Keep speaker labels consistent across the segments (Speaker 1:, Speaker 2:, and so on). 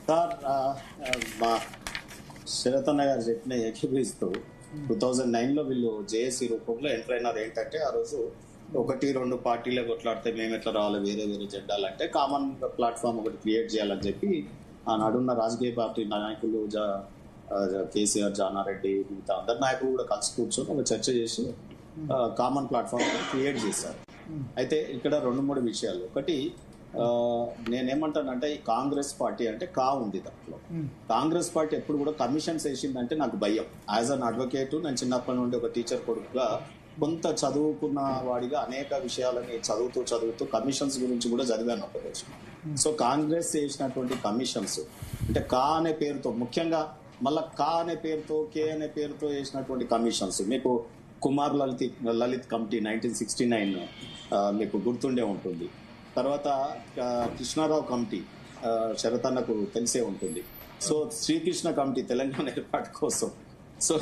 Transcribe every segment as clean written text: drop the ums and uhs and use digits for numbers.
Speaker 1: Sir మా శరతన్న గారు చెప్పిన ఏకీభవిస్తూ 2009లో వీళ్ళు జేఏసీ రూపంలో ఎంటర్ అయినారు. ఏంటంటే ఆ రోజు 1-2 పార్టీలే కొట్లాడితే మేము ఎట్లా రావాలి, వేరే వేరే జెండాలంటే కామన్ ప్లాట్ఫామ్ ఒకటి క్రియేట్ చేయాలని చెప్పి ఆనాడున్న రాజకీయ పార్టీ నాయకులు కేసీఆర్, జానారెడ్డి, మిగతా అందరి నాయకులు కూడా కలిసి కూర్చొని ఒక చర్చ చేసి కామన్ ప్లాట్ఫామ్ క్రియేట్ చేశారు. అయితే ఇక్కడ 2-3 విషయాలు. ఒకటి, నేనేమంటానంటే ఈ కాంగ్రెస్ పార్టీ అంటే ఉంది దాంట్లో. కాంగ్రెస్ పార్టీ ఎప్పుడు కూడా కమిషన్స్ వేసిందంటే నాకు భయం. యాజ్ అన్ అడ్వకేట్ నేను చిన్నప్పటి నుండి ఒక టీచర్ కొడుకుగా కొంత చదువుకున్న వాడిగా అనేక విషయాలని చదువుతూ కమిషన్స్ గురించి కూడా చదివాను ఒక రోజు. సో కాంగ్రెస్ చేసినటువంటి కమిషన్స్ అంటే అనే పేరుతో, ముఖ్యంగా మళ్ళా అనే పేరుతో, కే అనే పేరుతో వేసినటువంటి కమిషన్స్, మీకు కుమార్ లలిత్ కమిటీ 1969 మీకు గుర్తుండే ఉంటుంది. తర్వాత కృష్ణారావు కమిటీ శరతన్నకు తెలిసే ఉంటుంది. సో శ్రీకృష్ణ కమిటీ తెలంగాణ ఏర్పాటు కోసం. సో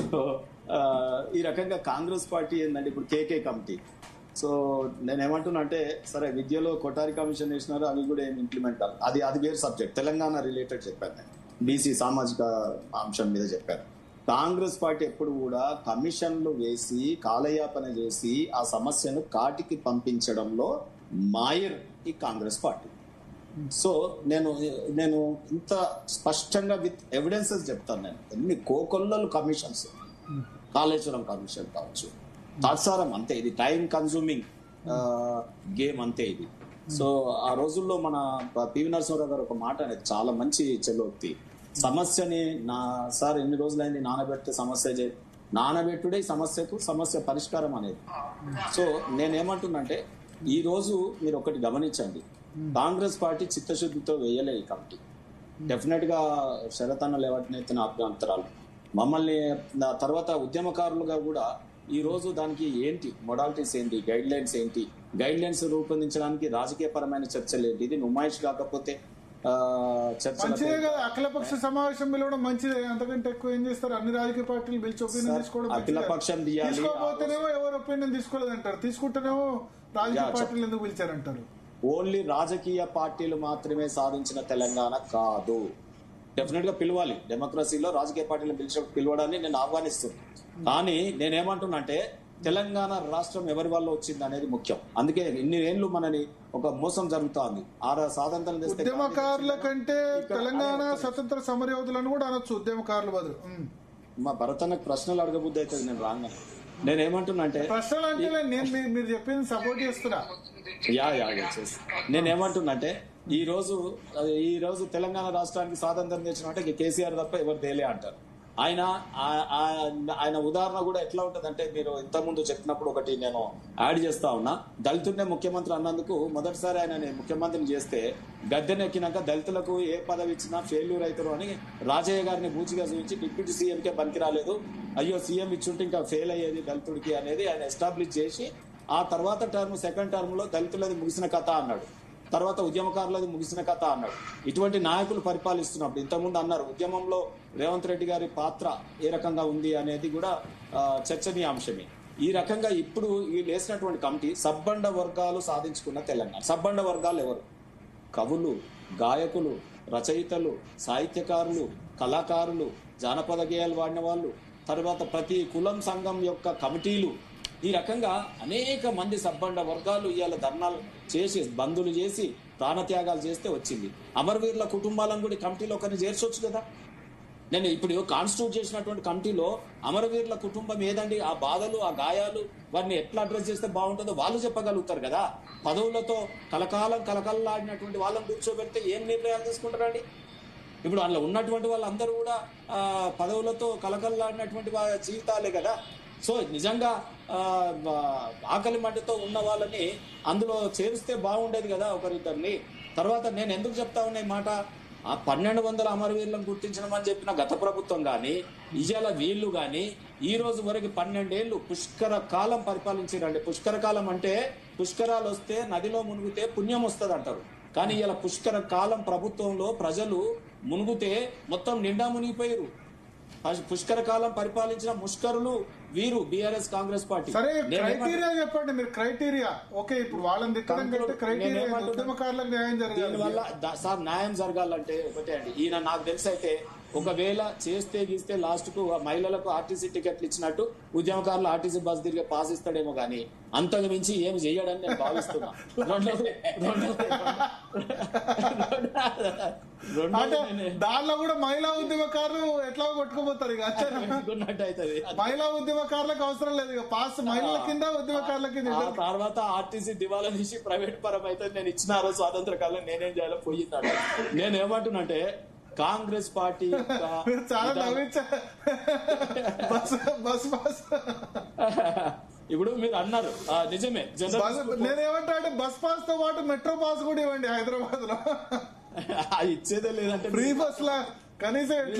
Speaker 1: ఈ రకంగా కాంగ్రెస్ పార్టీ ఏంటంటే ఇప్పుడు కేకే కమిటీ. సో నేనేమంటున్నా అంటే, సరే విద్యలో కొఠారి కమిషన్ వేసినారు, అవి కూడా ఏమి ఇంప్లిమెంట్ అది వేరే సబ్జెక్ట్. తెలంగాణ రిలేటెడ్ చెప్పాను నేను, బీసీ సామాజిక అంశం మీద చెప్పాను. కాంగ్రెస్ పార్టీ ఎప్పుడు కూడా కమిషన్లు వేసి కాలయాపన చేసి ఆ సమస్యను కాటికి పంపించడంలో మాయర్ ఈ కాంగ్రెస్ పార్టీ. సో నేను ఇంత స్పష్టంగా విత్ ఎవిడెన్సెస్ చెప్తాను. నేను ఎన్ని కోకొల్లలు కమిషన్స్, కాళేశ్వరం కమిషన్ కావచ్చు, తాత్సారం అంతే, ఇది టైం కన్సూమింగ్ గేమ్ అంతే ఇది. సో ఆ రోజుల్లో మన పివి నరసింహారావు గారు ఒక మాట అనేది చాలా మంచి చెల్లోక్తి. సమస్యని సార్ ఎన్ని రోజులైంది నానబెడితే నానబెట్టుడే సమస్య పరిష్కారం అనేది. సో నేనేమంటున్నంటే, ఈ రోజు మీరు ఒకటి గమనించండి, కాంగ్రెస్ పార్టీ చిత్తశుద్ధితో వేయలే ఈ కమిటీ. డెఫినెట్ గా శరతన్న లేవనెత్తిన అభ్యంతరాలు మమ్మల్ని తర్వాత ఉద్యమకారులుగా కూడా ఈ రోజు దానికి ఏంటి మొడాలిటీస్ ఏంటి, గైడ్ లైన్స్ రూపొందించడానికి రాజకీయ పరమైన చర్చలు ఏంటి, ఇది నుమాయిష్ కాకపోతే
Speaker 2: మంచిదే కదా. అఖిలపక్ష సమావేశం పిలవడం మంచిదే, అంతకంటే ఎక్కువ ఏం చేస్తారు? అన్ని రాజకీయ పార్టీలు పిలిచి ఒపీనియన్ తీసుకోవడం.
Speaker 1: అఖిలపక్షం
Speaker 2: తీసుకోకపోతేనేమో ఎవరు ఒపీనియన్ తీసుకోలేదంటారు, తీసుకుంటేనేమో రాజకీయ పార్టీలు ఎందుకు పిలిచారంటారు.
Speaker 1: ఓన్లీ రాజకీయ పార్టీలు మాత్రమే సాధించిన తెలంగాణ కాదు. డెఫినెట్ గా పిలవాలి, డెమోక్రసీలో రాజకీయ పార్టీలు పిలవడాన్ని నేను ఆహ్వానిస్తున్నాను. కానీ నేనేమంటున్నా అంటే, తెలంగాణ రాష్ట్రం ఎవరి వల్ల వచ్చింది అనేది ముఖ్యం. అందుకే ఇన్ని ఏళ్ళు మనని ఒక మోసం జరుగుతోంది. స్వాతంత్రం
Speaker 2: ఉద్యమకారుల కంటే తెలంగాణ స్వతంత్ర సమరయోధులను కూడా అనొచ్చు ఉద్యమకారుల బదులు.
Speaker 1: మా భరతన్నకు ప్రశ్నలు అడగబుద్ధి అవుతుంది. నేను రాంగ్ నేనేమంటున్నా అంటే,
Speaker 2: ప్రశ్నలు అంటే మీరు చెప్పింది సపోర్ట్ చేస్తున్నా.
Speaker 1: నేనేమంటున్నా అంటే, ఈ రోజు తెలంగాణ రాష్ట్రానికి స్వాతంత్రం తెచ్చినట్టే కేసీఆర్ తప్ప ఎవరు తేలే అంటారు. ఆయన ఉదాహరణ కూడా ఎట్లా ఉంటదంటే, మీరు ఇంతకుముందు చెప్పినప్పుడు ఒకటి నేను యాడ్ చేస్తా ఉన్నా. దళితుడినే ముఖ్యమంత్రి అన్నందుకు మొదటిసారి ఆయన ముఖ్యమంత్రిని చేస్తే గద్దెనెక్కినాక దళితులకు ఏ పదవి ఇచ్చినా ఫెయిల్యూర్ అవుతారు అని రాజయ్య గారిని బూచిగా చూపించి డిప్యూటీ సీఎంకే పనికి రాలేదు, అయ్యో సీఎం ఇచ్చుంటే ఇంకా ఫెయిల్ అయ్యేది దళితుడికి అనేది ఆయన ఎస్టాబ్లిష్ చేసి, ఆ తర్వాత సెకండ్ టర్మ్ లో దళితులది ముగిసిన కథ అన్నాడు, తర్వాత ఉద్యమకారులది ముగిసిన కథ అన్నాడు. ఇటువంటి నాయకులు పరిపాలిస్తున్నప్పుడు ఇంతకుముందు అన్నారు ఉద్యమంలో రేవంత్ రెడ్డి గారి పాత్ర ఏ రకంగా ఉంది అనేది కూడా చర్చనీయాంశమే. ఈ రకంగా ఇప్పుడు వీళ్ళు వేసినటువంటి కమిటీ సబ్బండ వర్గాలు సాధించుకున్న తెలంగాణ. సబ్బండ వర్గాలు ఎవరు? కవులు, గాయకులు, రచయితలు, సాహిత్యకారులు, కళాకారులు, జానపద గేయాలు వాడిన వాళ్ళు, తర్వాత ప్రతి కులం సంఘం యొక్క కమిటీలు, ఈ రకంగా అనేక మంది సబ్బండ వర్గాలు ఇవాళ ధర్నాలు చేసి, బంధులు చేసి, ప్రాణత్యాగాలు చేస్తే వచ్చింది. అమరవీరుల కుటుంబాలను కూడా కమిటీలో ఒకరిని చేర్చొచ్చు కదా. నేను ఇప్పుడు కాన్స్టిట్యూట్ చేసినటువంటి కమిటీలో అమరవీరుల కుటుంబం ఏదండి, ఆ బాధలు, ఆ గాయాలు, వారిని ఎట్లా అడ్రస్ చేస్తే బాగుంటుందో వాళ్ళు చెప్పగలుగుతారు కదా. పదవులతో కలకాలాడినటువంటి వాళ్ళని కూర్చోబెడితే ఏం నిర్ణయాలు తీసుకుంటారండి? ఇప్పుడు అందులో ఉన్నటువంటి వాళ్ళందరూ కూడా పదవులతో కలకల్లాడినటువంటి జీవితాలే కదా. సో నిజంగా ఆకలి మంటతో ఉన్న వాళ్ళని అందులో చేరిస్తే బాగుండేది కదా ఒకరిద్దరిని. తర్వాత నేను ఎందుకు చెప్తా ఉన్నా ఈ మాట, ఆ 1200 అమరవీరులను గుర్తించడమని చెప్పిన గత ప్రభుత్వం కానీ, ఇవాళ వీళ్ళు కానీ ఈ రోజు వరకు 12 ఏళ్ళు పుష్కర కాలం పరిపాలించారండి. పుష్కర కాలం అంటే పుష్కరాలు వస్తే నదిలో మునిగితే పుణ్యం వస్తుంది అంటారు. కానీ ఇలా పుష్కర కాలం ప్రభుత్వంలో ప్రజలు మునిగితే మొత్తం నిండా మునిగిపోయారు. పుష్కర కాలం పరిపాలించిన ముష్కరులు వీరు బీఆర్ఎస్ కాంగ్రెస్ పార్టీ.
Speaker 2: సరే క్రైటీరియా చెప్పండి మీరు. క్రైటీరియా ఓకే, ఇప్పుడు వాళ్ళని తిట్టడం కంటే క్రైటీరియా ఉద్యమకారులకు న్యాయం జరగాలి.
Speaker 1: దీనివల్ల సార్ న్యాయం జరగాలంటే ఒకటే అండి, ఈయన నాకు తెలిసి అయితే ఒకవేళ చేస్తే గీస్తే లాస్ట్ కు మహిళలకు ఆర్టీసీ టికెట్లు ఇచ్చినట్టు ఉద్యమకారులు ఆర్టీసీ బస్ తిరిగి పాస్ ఇస్తాడేమో గానీ అంతకు మించి ఏం చెయ్యడని నేను భావిస్తున్నా.
Speaker 2: దానిలో కూడా మహిళా ఉద్యమకారులు ఎట్లా కొట్టుకుపోతారు ఇక
Speaker 1: అవుతుంది.
Speaker 2: మహిళా ఉద్యమకారులకు అవసరం లేదు ఇక పాస్, మహిళల కింద ఉద్యమకారుల కింద.
Speaker 1: తర్వాత ఆర్టీసీ దివాలా తీసి ప్రైవేట్ పరం అయితే నేను ఇచ్చిన స్వాతంత్ర కాలం నేనేం చేయాలో పోయిందాడు. నేనేమంటున్నంటే కాంగ్రెస్ పార్టీ
Speaker 2: చాలా నవ్వించారు.
Speaker 1: ఇప్పుడు మీరు అన్నారు నిజమే,
Speaker 2: నేనేమంటే బస్ పాస్ తో పాటు మెట్రో పాస్ కూడా ఇవ్వండి హైదరాబాద్ లో.
Speaker 1: ఇచ్చేదే లేదంటే
Speaker 2: ఫ్రీ బస్ లా కనీసం.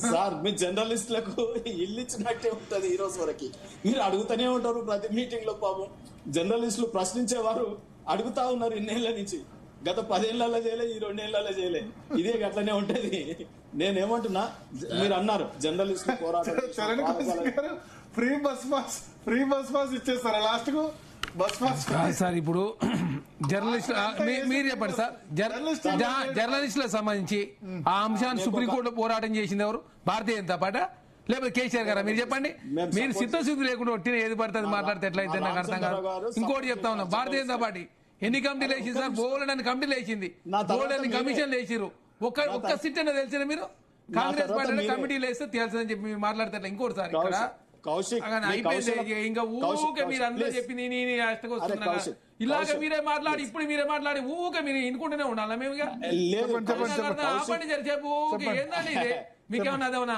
Speaker 1: సార్ మీ జర్నలిస్టులకు ఇల్లు ఇచ్చినట్టే ఉంటది ఈ రోజు వరకు. మీరు అడుగుతూనే ఉంటారు ప్రతి మీటింగ్ లో. పాపం జర్నలిస్టులు ప్రశ్నించేవారు అడుగుతా ఉన్నారు ఇన్నేళ్ల నుంచి. గత 10 ఏళ్లలో చేయలే, ఈ 2 ఏళ్లలో చేయలే. ఇదే గట్లనే ఉంటది. నేనేమంటున్నా, మీరు అన్నారు జర్నలిస్టులు పోరాటం
Speaker 2: ఫ్రీ బస్ పాస్ ఇచ్చేస్తారా లాస్ట్ కు? బస్ పాస్
Speaker 3: సార్ ఇప్పుడు జర్నలిస్ట్ మీరు చెప్పండి సార్. జర్నలిస్టులకు సంబంధించి ఆ అంశాన్ని సుప్రీంకోర్టులో పోరాటం చేసింది ఎవరు? భారతీయ జనతా పార్టీ లేకపోతే కేసీఆర్ గారా? మీరు చెప్పండి. మీరు సిద్ధశుద్ధి లేకుండా ఒట్టిన ఏది పడుతుంది మాట్లాడితే ఎట్లయితే నాకు అర్థం కాదు. ఇంకోటి చెప్తా ఉన్నా, భారతీయ జనతా పార్టీ ఎన్ని కమిటీలు వేసింది సార్? బోలెడని కమిటీలు వేసింది, బోలెడని కమిషన్లు వేసిరు. ఒక్క సిట్ అన్న తెలిసిన మీరు? కాంగ్రెస్ పార్టీ కమిటీలు వేస్తే తెలుసని చెప్పి మీరు మాట్లాడితే ఇంకోటి సార్ ఇక్కడ అయిపోయింది. ఇంకా ఊకే మీరు అందరూ చెప్పి నేను వస్తున్నా ఇలాగ మీరే మాట్లాడి ఇప్పుడు మీరే మాట్లాడి ఊకే మీరు ఇనుకుంటూనే ఉండాలి. మేము ఆపండి చెప్పు ఊకే ఏందండి ఇదే? మీకేమన్నా అదేమన్నా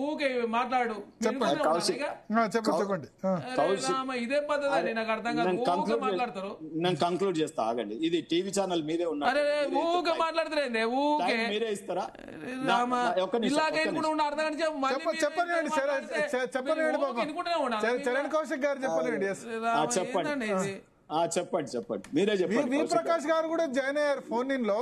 Speaker 3: ఊకే మాట్లాడు.
Speaker 2: చెప్పండి.
Speaker 3: ఇదే పద్ధతి నాకు అర్థం కాదు. ఊకే మాట్లాడతారు.
Speaker 1: నేను కంక్లూడ్ చేస్తా, ఆగండి. ఇది టీవీ ఛానల్ మీదే ఉన్నా.
Speaker 3: అరే ఊకే మాట్లాడతారే ఊకే
Speaker 1: మీరే ఇస్తారా?
Speaker 3: ఇలాగే అర్థం కానీ
Speaker 2: చరణ్ కౌశిక్ గారు చెప్పండి.
Speaker 1: చెప్పండి మీరే చెప్పండి.
Speaker 2: వి ప్రకాష్ గారు కూడా జాయిన్ అయ్యారు ఫోన్ ఇన్ లో.